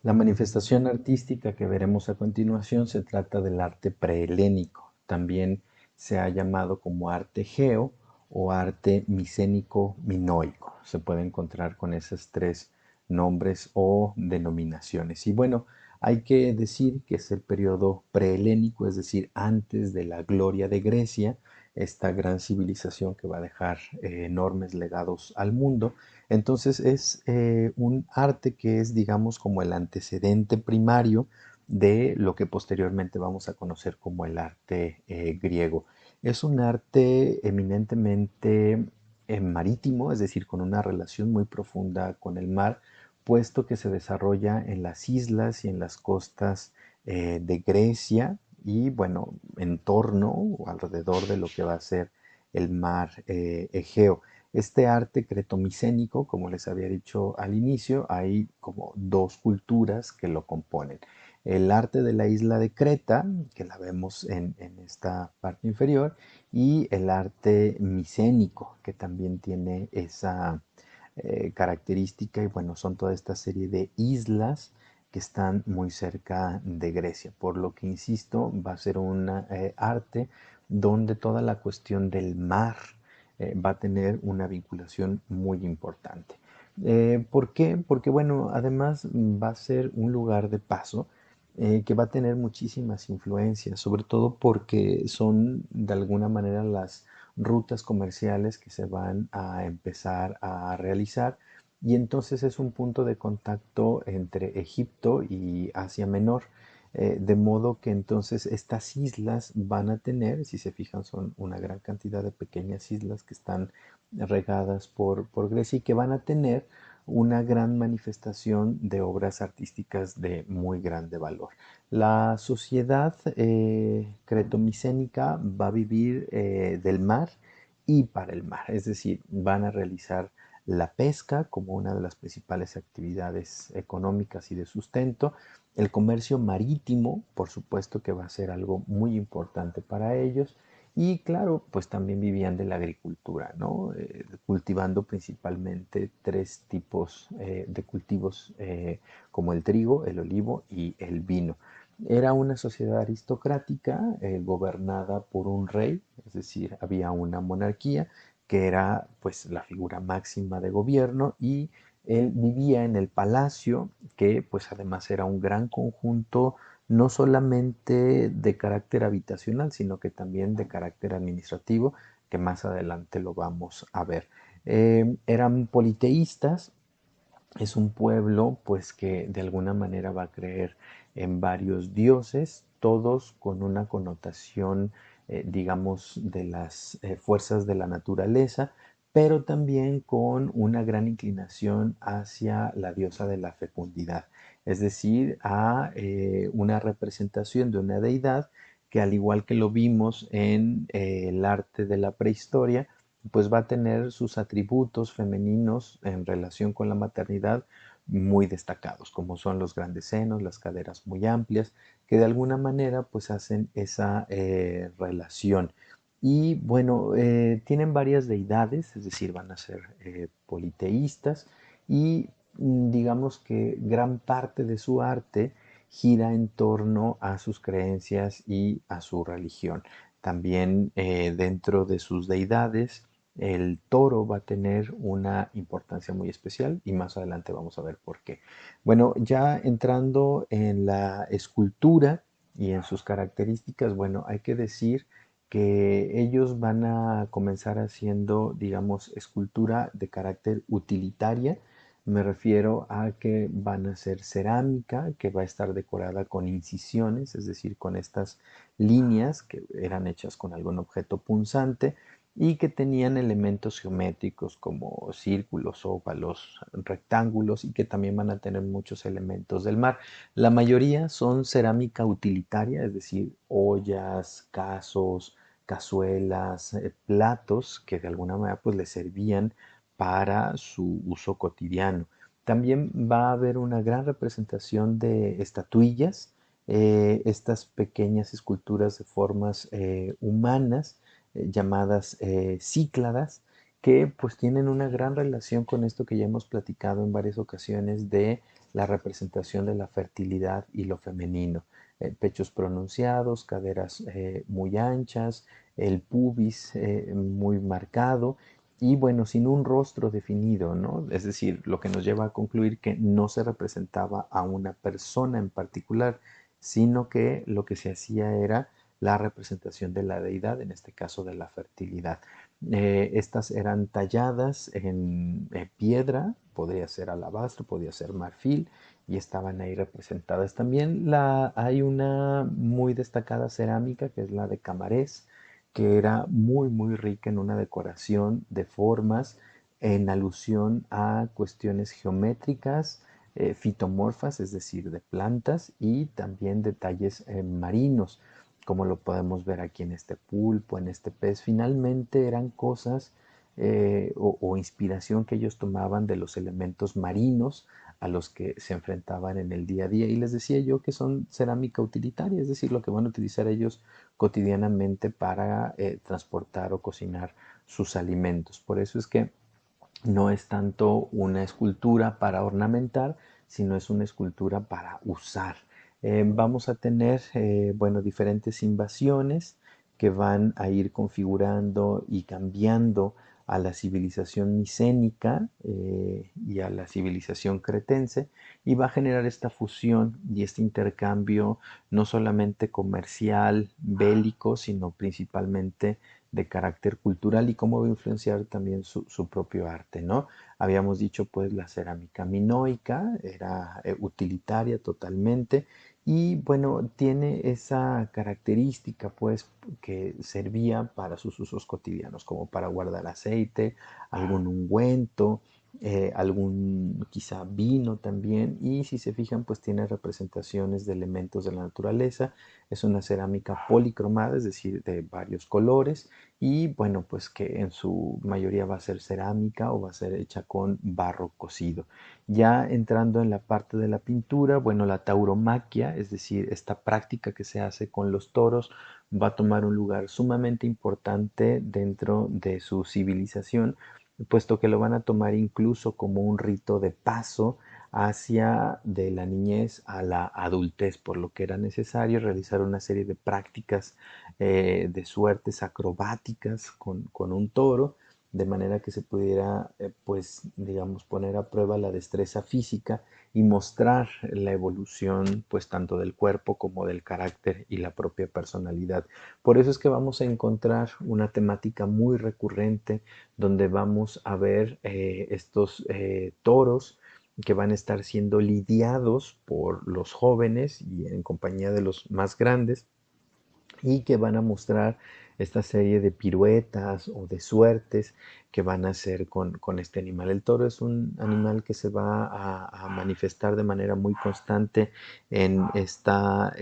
La manifestación artística que veremos a continuación se trata del arte prehelénico. También se ha llamado como arte egeo o arte micénico minoico. Se puede encontrar con esos tres nombres o denominaciones. Y bueno, hay que decir que es el periodo prehelénico, es decir, antes de la gloria de Grecia, esta gran civilización que va a dejar enormes legados al mundo. Entonces es un arte que es, digamos, como el antecedente primario de lo que posteriormente vamos a conocer como el arte griego. Es un arte eminentemente marítimo, es decir, con una relación muy profunda con el mar, puesto que se desarrolla en las islas y en las costas de Grecia y, bueno, en torno o alrededor de lo que va a ser el mar Egeo. Este arte cretomicénico, como les había dicho al inicio, hay como dos culturas que lo componen. El arte de la isla de Creta, que la vemos en esta parte inferior, y el arte micénico, que también tiene esa característica, y bueno, son toda esta serie de islas que están muy cerca de Grecia, por lo que, insisto, va a ser un arte donde toda la cuestión del mar va a tener una vinculación muy importante. ¿Por qué? Porque bueno, además va a ser un lugar de paso que va a tener muchísimas influencias, sobre todo porque son de alguna manera las rutas comerciales que se van a empezar a realizar y entonces es un punto de contacto entre Egipto y Asia Menor. De modo que entonces estas islas van a tener, si se fijan, son una gran cantidad de pequeñas islas que están regadas por Grecia y que van a tener una gran manifestación de obras artísticas de muy grande valor. La sociedad cretomicénica va a vivir del mar y para el mar, es decir, van a realizar la pesca como una de las principales actividades económicas y de sustento. El comercio marítimo, por supuesto que va a ser algo muy importante para ellos. Y claro, pues también vivían de la agricultura, ¿no? Cultivando principalmente tres tipos de cultivos como el trigo, el olivo y el vino. Era una sociedad aristocrática gobernada por un rey, es decir, había una monarquía que era pues la figura máxima de gobierno y él vivía en el palacio, que pues además era un gran conjunto no solamente de carácter habitacional, sino que también de carácter administrativo, que más adelante lo vamos a ver. Eran politeístas, es un pueblo pues que de alguna manera va a creer en varios dioses, todos con una connotación, digamos, de las fuerzas de la naturaleza, pero también con una gran inclinación hacia la diosa de la fecundidad, es decir, a una representación de una deidad que, al igual que lo vimos en el arte de la prehistoria, pues va a tener sus atributos femeninos en relación con la maternidad muy destacados, como son los grandes senos, las caderas muy amplias, que de alguna manera pues hacen esa relación. Y bueno, tienen varias deidades, es decir, van a ser politeístas y digamos que gran parte de su arte gira en torno a sus creencias y a su religión. También dentro de sus deidades, el toro va a tener una importancia muy especial y más adelante vamos a ver por qué. Bueno, ya entrando en la escultura y en sus características, bueno, hay que decir que ellos van a comenzar haciendo, digamos, escultura de carácter utilitaria. Me refiero a que van a hacer cerámica que va a estar decorada con incisiones, es decir, con estas líneas que eran hechas con algún objeto punzante y que tenían elementos geométricos como círculos, óvalos, rectángulos y que también van a tener muchos elementos del mar. La mayoría son cerámica utilitaria, es decir, ollas, casos, cazuelas, platos que de alguna manera pues les servían para su uso cotidiano. También va a haber una gran representación de estatuillas, estas pequeñas esculturas de formas humanas llamadas cícladas, que pues tienen una gran relación con esto que ya hemos platicado en varias ocasiones de la representación de la fertilidad y lo femenino. Pechos pronunciados, caderas muy anchas, el pubis muy marcado y bueno, sin un rostro definido, ¿no? Es decir, lo que nos lleva a concluir que no se representaba a una persona en particular, sino que lo que se hacía era la representación de la deidad, en este caso de la fertilidad. Estas eran talladas en piedra, podría ser alabastro, podría ser marfil, y estaban ahí representadas. También hay una muy destacada cerámica que es la de Camarés, que era muy, muy rica en una decoración de formas en alusión a cuestiones geométricas, fitomorfas, es decir, de plantas y también detalles marinos, como lo podemos ver aquí en este pulpo, en este pez. Finalmente eran cosas o inspiración que ellos tomaban de los elementos marinos a los que se enfrentaban en el día a día. Y les decía yo que son cerámica utilitaria, es decir, lo que van a utilizar ellos cotidianamente para transportar o cocinar sus alimentos. Por eso es que no es tanto una escultura para ornamentar, sino es una escultura para usar. Vamos a tener, bueno, diferentes invasiones que van a ir configurando y cambiando a la civilización micénica y a la civilización cretense, y va a generar esta fusión y este intercambio no solamente comercial, bélico, sino principalmente de carácter cultural y cómo va a influenciar también su propio arte, ¿no? Habíamos dicho pues la cerámica minoica era utilitaria totalmente y bueno, tiene esa característica pues que servía para sus usos cotidianos, como para guardar aceite, algún ungüento, algún quizá vino también, y si se fijan pues tiene representaciones de elementos de la naturaleza. Es una cerámica policromada, es decir, de varios colores, y bueno, pues que en su mayoría va a ser cerámica o va a ser hecha con barro cocido. Ya entrando en la parte de la pintura, bueno, la tauromaquia, es decir, esta práctica que se hace con los toros, va a tomar un lugar sumamente importante dentro de su civilización, puesto que lo van a tomar incluso como un rito de paso hacia de la niñez a la adultez, por lo que era necesario realizar una serie de prácticas de suertes acrobáticas con un toro, de manera que se pudiera, pues, digamos, poner a prueba la destreza física y mostrar la evolución, pues, tanto del cuerpo como del carácter y la propia personalidad. Por eso es que vamos a encontrar una temática muy recurrente donde vamos a ver estos toros que van a estar siendo lidiados por los jóvenes y en compañía de los más grandes, y que van a mostrar esta serie de piruetas o de suertes que van a hacer con este animal. El toro es un animal que se va a manifestar de manera muy constante en esta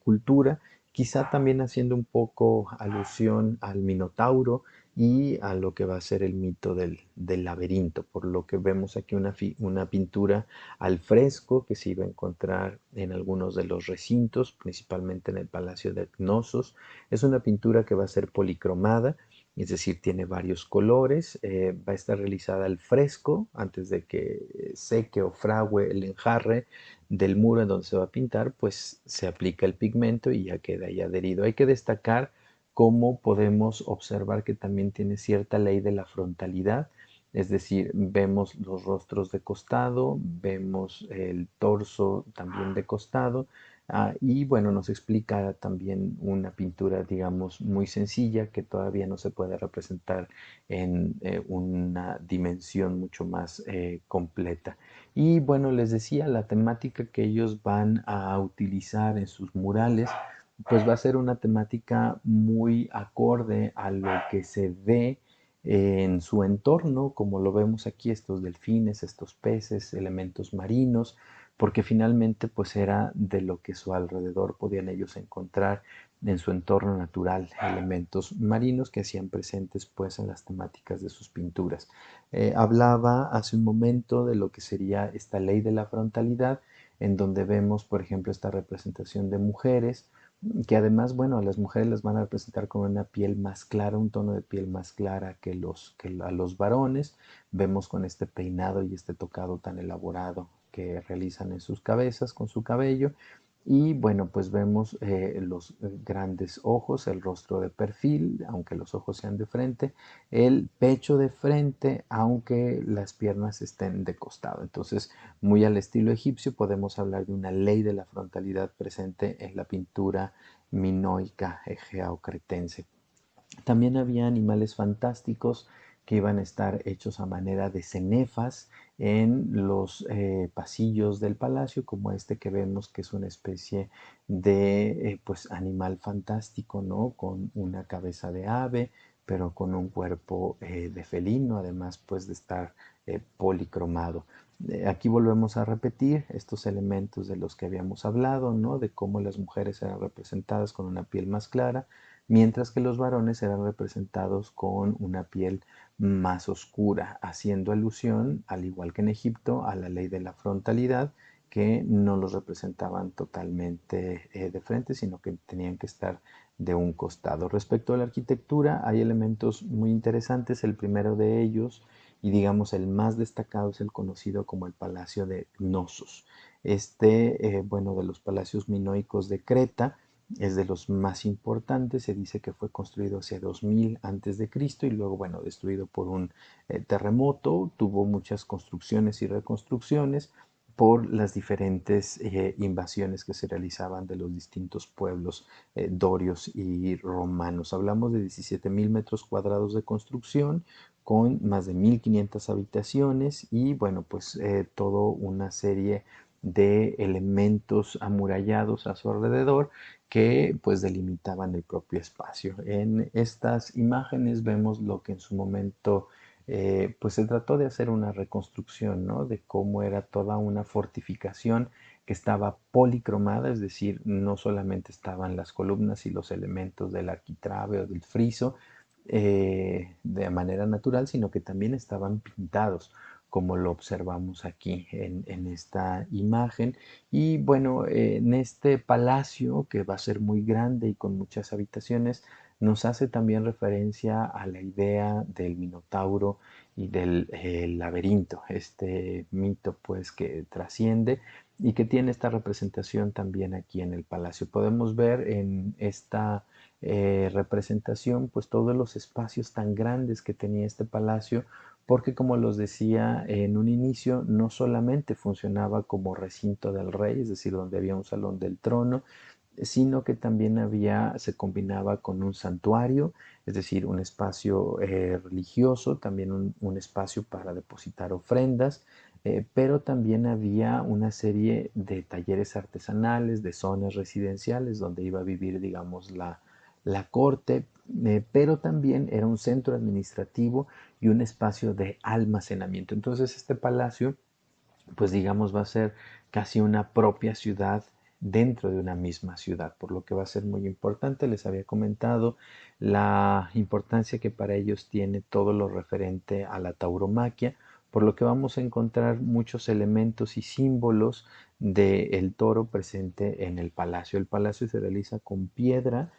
cultura, quizá también haciendo un poco alusión al Minotauro y a lo que va a ser el mito del laberinto, por lo que vemos aquí una pintura al fresco que se iba a encontrar en algunos de los recintos, principalmente en el Palacio de Cnosos. Es una pintura que va a ser policromada, es decir, tiene varios colores, va a estar realizada al fresco antes de que seque o fragüe el enjarre del muro en donde se va a pintar, pues se aplica el pigmento y ya queda ahí adherido. Hay que destacar cómo podemos observar que también tiene cierta ley de la frontalidad, es decir, vemos los rostros de costado, vemos el torso también de costado, y bueno, nos explica también una pintura, digamos, muy sencilla que todavía no se puede representar en una dimensión mucho más completa. Y bueno, les decía, la temática que ellos van a utilizar en sus murales, pues va a ser una temática muy acorde a lo que se ve en su entorno, como lo vemos aquí, estos delfines, estos peces, elementos marinos, porque finalmente pues era de lo que a su alrededor podían ellos encontrar en su entorno natural, elementos marinos que hacían presentes pues en las temáticas de sus pinturas. Hablaba hace un momento de lo que sería esta ley de la frontalidad, en donde vemos, por ejemplo, esta representación de mujeres que además, bueno, a las mujeres las van a representar con una piel más clara, un tono de piel más clara a los varones. Vemos con este peinado y este tocado tan elaborado que realizan en sus cabezas con su cabello. Y bueno, pues vemos los grandes ojos, el rostro de perfil, aunque los ojos sean de frente, el pecho de frente, aunque las piernas estén de costado. Entonces, muy al estilo egipcio, podemos hablar de una ley de la frontalidad presente en la pintura minoica egeo-cretense. También había animales fantásticos que iban a estar hechos a manera de cenefas en los pasillos del palacio, como este que vemos que es una especie de pues animal fantástico, ¿no? Con una cabeza de ave, pero con un cuerpo de felino, además pues de estar policromado. Aquí volvemos a repetir estos elementos de los que habíamos hablado, ¿no? De cómo las mujeres eran representadas con una piel más clara, mientras que los varones eran representados con una piel más oscura, haciendo alusión, al igual que en Egipto, a la ley de la frontalidad, que no los representaban totalmente de frente, sino que tenían que estar de un costado. Respecto a la arquitectura, hay elementos muy interesantes. El primero de ellos, y digamos el más destacado, es el conocido como el Palacio de Knossos. Bueno, de los palacios minoicos de Creta, es de los más importantes. Se dice que fue construido hacia 2000 antes de Cristo y luego, bueno, destruido por un terremoto. Tuvo muchas construcciones y reconstrucciones por las diferentes invasiones que se realizaban de los distintos pueblos dorios y romanos. Hablamos de 17.000 metros cuadrados de construcción con más de 1.500 habitaciones y bueno, pues todo una serie de elementos amurallados a su alrededor que pues delimitaban el propio espacio. En estas imágenes vemos lo que en su momento pues se trató de hacer una reconstrucción, ¿no? De cómo era toda una fortificación que estaba policromada, es decir, no solamente estaban las columnas y los elementos del arquitrabe o del friso de manera natural, sino que también estaban pintados como lo observamos aquí en esta imagen. Y bueno, en este palacio, que va a ser muy grande y con muchas habitaciones, nos hace también referencia a la idea del Minotauro y del laberinto, este mito pues que trasciende y que tiene esta representación también aquí en el palacio. Podemos ver en esta representación pues todos los espacios tan grandes que tenía este palacio, porque como los decía en un inicio, no solamente funcionaba como recinto del rey, es decir, donde había un salón del trono, sino que también se combinaba con un santuario, es decir, un espacio religioso, también un espacio para depositar ofrendas, pero también había una serie de talleres artesanales, de zonas residenciales donde iba a vivir, digamos, la corte, pero también era un centro administrativo y un espacio de almacenamiento. Entonces este palacio, pues digamos, va a ser casi una propia ciudad dentro de una misma ciudad, por lo que va a ser muy importante. Les había comentado la importancia que para ellos tiene todo lo referente a la tauromaquia, por lo que vamos a encontrar muchos elementos y símbolos del toro presente en el palacio. El palacio se realiza con piedra,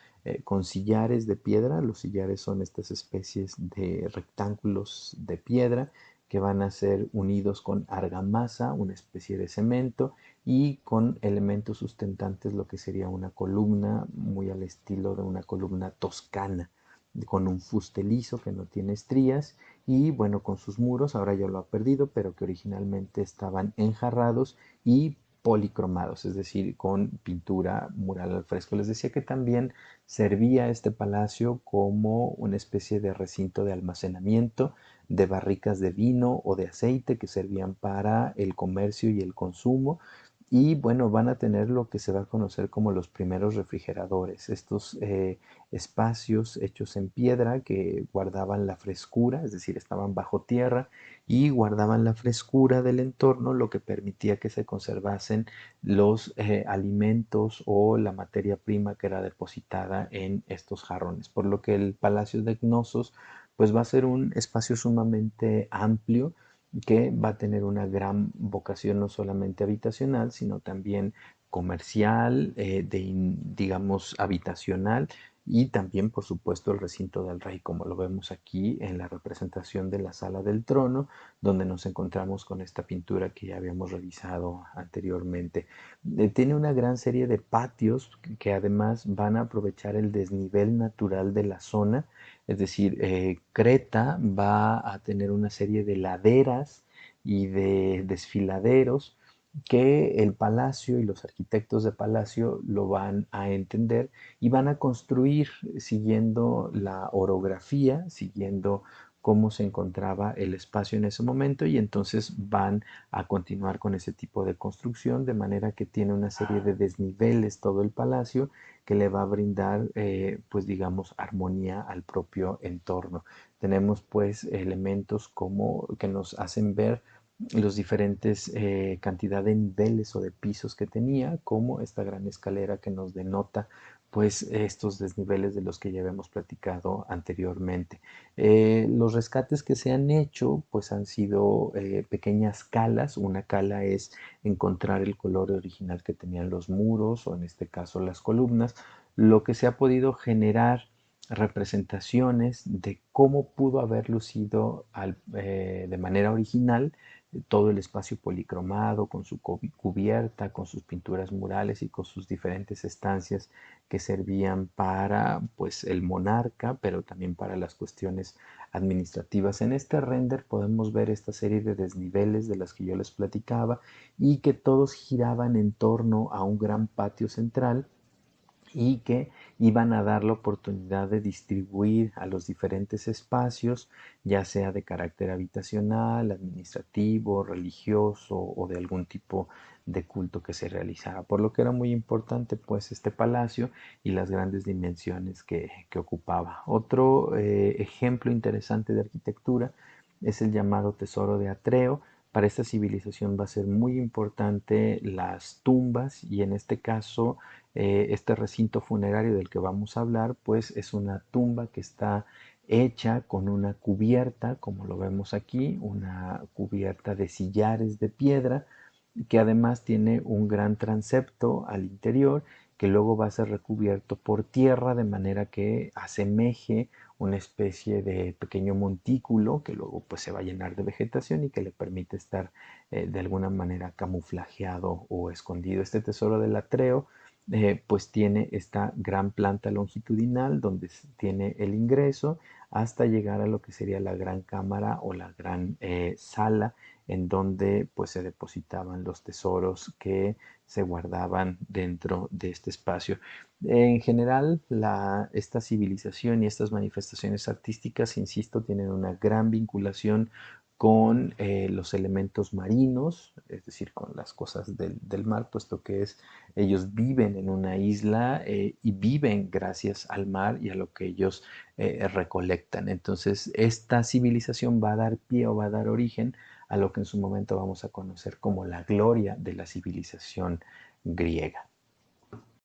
con sillares de piedra. Los sillares son estas especies de rectángulos de piedra que van a ser unidos con argamasa, una especie de cemento, y con elementos sustentantes, lo que sería una columna muy al estilo de una columna toscana, con un fuste liso que no tiene estrías y bueno, con sus muros, ahora ya lo ha perdido, pero que originalmente estaban enjarrados y policromados, es decir, con pintura mural al fresco. Les decía que también servía este palacio como una especie de recinto de almacenamiento de barricas de vino o de aceite que servían para el comercio y el consumo. Y bueno, van a tener lo que se va a conocer como los primeros refrigeradores, estos espacios hechos en piedra que guardaban la frescura, es decir, estaban bajo tierra y guardaban la frescura del entorno, lo que permitía que se conservasen los alimentos o la materia prima que era depositada en estos jarrones. Por lo que el Palacio de Cnosos pues va a ser un espacio sumamente amplio que va a tener una gran vocación no solamente habitacional, sino también comercial, digamos, habitacional y también, por supuesto, el recinto del rey, como lo vemos aquí en la representación de la sala del trono, donde nos encontramos con esta pintura que ya habíamos revisado anteriormente. Tiene una gran serie de patios que además van a aprovechar el desnivel natural de la zona, es decir, Creta va a tener una serie de laderas y de desfiladeros que el palacio y los arquitectos de palacio lo van a entender y van a construir siguiendo la orografía, siguiendo cómo se encontraba el espacio en ese momento y entonces van a continuar con ese tipo de construcción de manera que tiene una serie de desniveles todo el palacio que le va a brindar pues digamos armonía al propio entorno. Tenemos pues elementos como que nos hacen ver los diferentes cantidad de niveles o de pisos que tenía, como esta gran escalera que nos denota pues estos desniveles de los que ya habíamos platicado anteriormente. Los rescates que se han hecho pues han sido pequeñas calas. Una cala es encontrar el color original que tenían los muros o en este caso las columnas. Lo que se ha podido generar representaciones de cómo pudo haber lucido de manera original todo el espacio policromado, con su cubierta, con sus pinturas murales y con sus diferentes estancias que servían para pues el monarca, pero también para las cuestiones administrativas. En este render podemos ver esta serie de desniveles de las que yo les platicaba y que todos giraban en torno a un gran patio central y que iban a dar la oportunidad de distribuir a los diferentes espacios, ya sea de carácter habitacional, administrativo, religioso o de algún tipo de culto que se realizara, por lo que era muy importante pues este palacio y las grandes dimensiones que ocupaba. Otro ejemplo interesante de arquitectura es el llamado Tesoro de Atreo. Para esta civilización va a ser muy importante las tumbas y en este caso este recinto funerario del que vamos a hablar, pues es una tumba que está hecha con una cubierta, como lo vemos aquí, una cubierta de sillares de piedra, que además tiene un gran transepto al interior, que luego va a ser recubierto por tierra de manera que asemeje una especie de pequeño montículo que luego pues se va a llenar de vegetación y que le permite estar de alguna manera camuflajeado o escondido. Este tesoro del Atreo pues tiene esta gran planta longitudinal donde tiene el ingreso hasta llegar a lo que sería la gran cámara o la gran sala en donde pues se depositaban los tesoros que se guardaban dentro de este espacio. En general, esta civilización y estas manifestaciones artísticas, insisto, tienen una gran vinculación con los elementos marinos, es decir, con las cosas del mar, puesto que ellos viven en una isla y viven gracias al mar y a lo que ellos recolectan. Entonces, esta civilización va a dar pie o va a dar origen a lo que en su momento vamos a conocer como la gloria de la civilización griega.